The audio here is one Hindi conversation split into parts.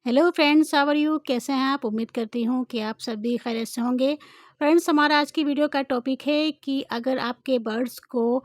Hello friends, how are you? कैसे हैं आप? उम्मीद करती हूँ कि आप सभी खैरियत से होंगे। फ्रेंड्स, हमारा आज की वीडियो का टॉपिक है कि अगर आपके बर्ड्स को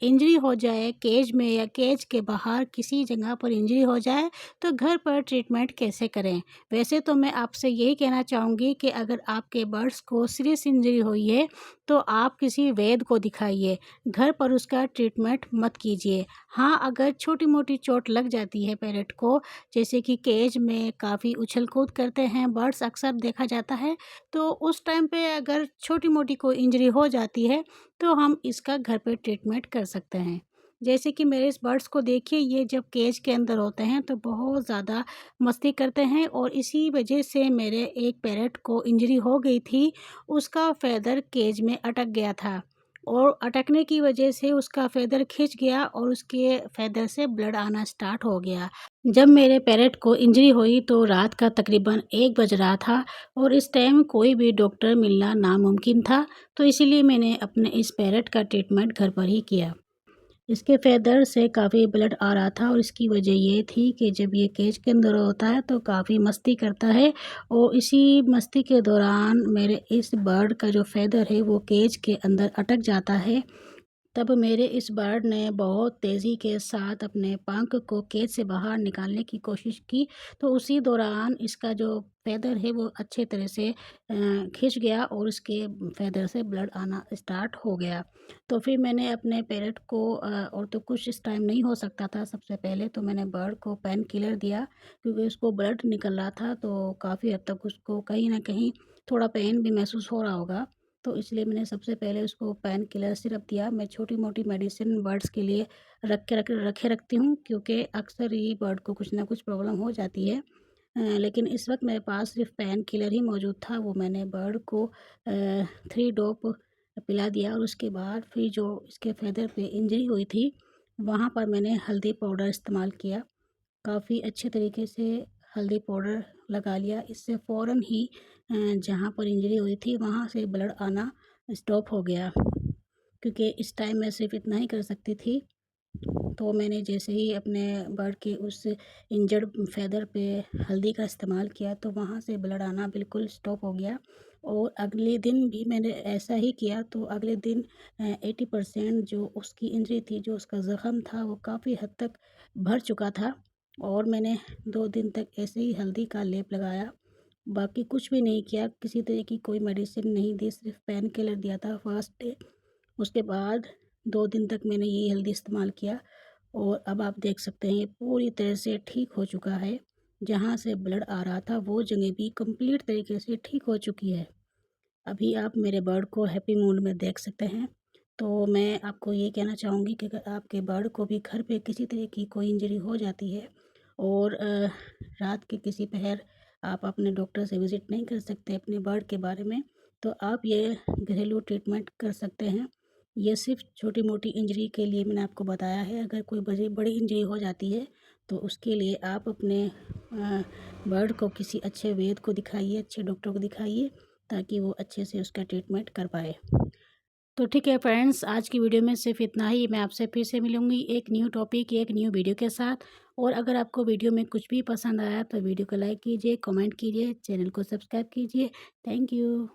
इंजरी हो जाए केज में या केज के बाहर किसी जगह पर इंजरी हो जाए तो घर पर ट्रीटमेंट कैसे करें। वैसे तो मैं आपसे यही कहना चाहूँगी कि अगर आपके बर्ड्स को सीरियस इंजरी हुई है तो आप किसी वैद्य को दिखाइए, घर पर उसका ट्रीटमेंट मत कीजिए। हाँ, अगर छोटी-मोटी चोट लग जाती है पैरेट को, जैसे कि केज में काफ़ी उछल-कूद करते हैं बर्ड्स, अक्सर देखा जाता है, तो उस टाइम पे अगर छोटी-मोटी कोई इंजरी हो जाती है, तो हम इसका घर पे ट्रीटमेंट कर सकते हैं। जैसे कि मेरे इस बर्ड्स को देखिए, ये जब केज के अंदर होते हैं तो बहुत ज़्यादा मस्ती करते हैं और इसी वजह से मेरे एक पैरेट को इंजरी हो गई थी। उसका फ़ेदर केज में अटक गया था और अटकने की वजह से उसका फ़ेदर खिंच गया और उसके फ़ेदर से ब्लड आना स्टार्ट हो गया। जब मेरे पैरेट को इंजरी हुई तो रात का तकरीबन 1 बज रहा था और इस टाइम कोई भी डॉक्टर मिलना नामुमकिन था, तो इसीलिए मैंने अपने इस पैरेट का ट्रीटमेंट घर पर ही किया। इसके फेदर से काफ़ी ब्लड आ रहा था और इसकी वजह ये थी कि जब ये केज के अंदर होता है तो काफ़ी मस्ती करता है और इसी मस्ती के दौरान मेरे इस बर्ड का जो फेदर है वो केज के अंदर अटक जाता है। तब मेरे इस बर्ड ने बहुत तेज़ी के साथ अपने पंख को केज से बाहर निकालने की कोशिश की, तो उसी दौरान इसका जो फ़ेदर है वो अच्छे तरह से खिंच गया और उसके फ़ेदर से ब्लड आना स्टार्ट हो गया। तो फिर मैंने अपने पैरेट को और तो कुछ इस टाइम नहीं हो सकता था, सबसे पहले तो मैंने बर्ड को पेन किलर दिया क्योंकि उसको ब्लड निकल रहा था, तो काफ़ी हद तक उसको कहीं न कहीं थोड़ा पेन भी महसूस हो रहा होगा। तो इसलिए मैंने सबसे पहले उसको पेन किलर सिरप दिया। मैं छोटी-मोटी मेडिसिन बर्ड्स के लिए रखे रखती हूँ क्योंकि अक्सर ही बर्ड को कुछ ना कुछ प्रॉब्लम हो जाती है। लेकिन इस वक़्त मेरे पास सिर्फ़ पेन किलर ही मौजूद था, वो मैंने बर्ड को 3 डोप पिला दिया और उसके बाद फिर जो इसके फ़ेदर पे इंजरी हुई थी, वहाँ पर मैंने हल्दी पाउडर इस्तेमाल किया। काफ़ी अच्छे तरीके से हल्दी पाउडर लगा लिया। इससे फ़ौरन ही जहाँ पर इंजरी हुई थी वहाँ से ब्लड आना स्टॉप हो गया। क्योंकि इस टाइम मैं सिर्फ़ इतना ही कर सकती थी। तो मैंने जैसे ही अपने बर्ड के उस इंजर्ड फ़ेदर पे हल्दी का इस्तेमाल किया तो वहाँ से ब्लड आना बिल्कुल स्टॉप हो गया और अगले दिन भी मैंने ऐसा ही किया तो अगले दिन 80% जो उसकी इंजरी थी, जो उसका ज़ख़म था वो काफ़ी हद तक भर चुका था और मैंने 2 दिन तक ऐसे ही हल्दी का लेप लगाया। बाकी कुछ भी नहीं किया, किसी तरह की कोई मेडिसिन नहीं दी, सिर्फ़ पेन किलर दिया था फर्स्ट डे। उसके बाद 2 दिन तक मैंने यही हल्दी इस्तेमाल किया और अब आप देख सकते हैं ये पूरी तरह से ठीक हो चुका है। जहाँ से ब्लड आ रहा था वो जगह भी कंप्लीट तरीके से ठीक हो चुकी है। अभी आप मेरे बर्ड को हैप्पी मूड में देख सकते हैं। तो मैं आपको ये कहना चाहूँगी कि अगर आपके बर्ड को भी घर पे किसी तरह की कोई इंजरी हो जाती है और रात के किसी पहर आप अपने डॉक्टर से विज़िट नहीं कर सकते अपने बर्ड के बारे में, तो आप ये घरेलू ट्रीटमेंट कर सकते हैं। ये सिर्फ़ छोटी-मोटी इंजरी के लिए मैंने आपको बताया है, अगर कोई बड़ी बड़ी इंजरी हो जाती है, तो उसके लिए आप अपने बर्ड को किसी अच्छे वैद्य को दिखाइए, अच्छे डॉक्टर को दिखाइए ताकि वो अच्छे से उसका ट्रीटमेंट कर पाए। तो ठीक है फ्रेंड्स, आज की वीडियो में सिर्फ इतना ही। मैं आपसे फिर से मिलूँगी एक न्यू टॉपिक, एक न्यू वीडियो के साथ। और अगर आपको वीडियो में कुछ भी पसंद आया तो वीडियो को लाइक कीजिए, कमेंट कीजिए, चैनल को सब्सक्राइब कीजिए। Thank you.